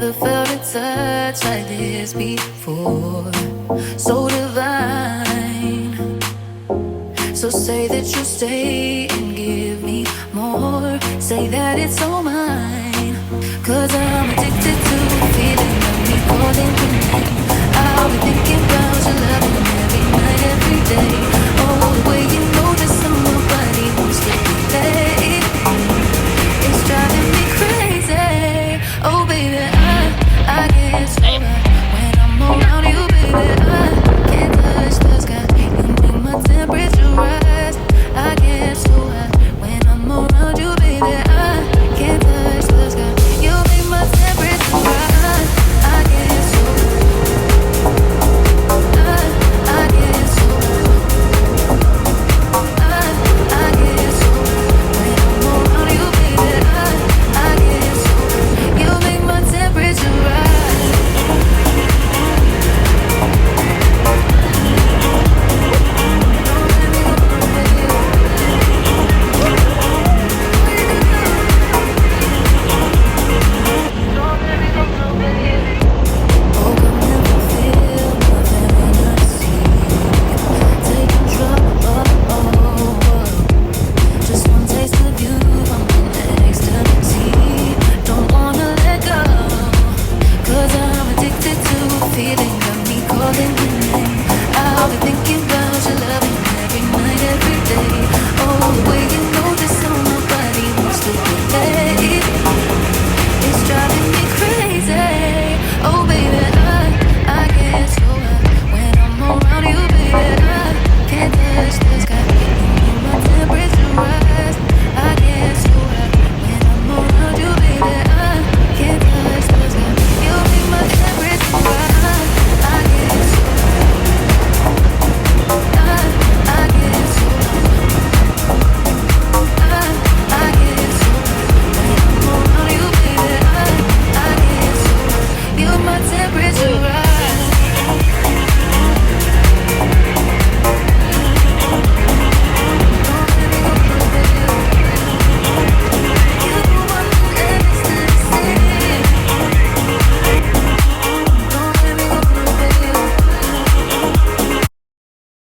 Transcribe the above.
Never felt a touch like this before. So divine. So say that you'll stay and give me more. Say that it's all mine. Cause I'm addicted to the feeling of me calling your name. I'll be thinking about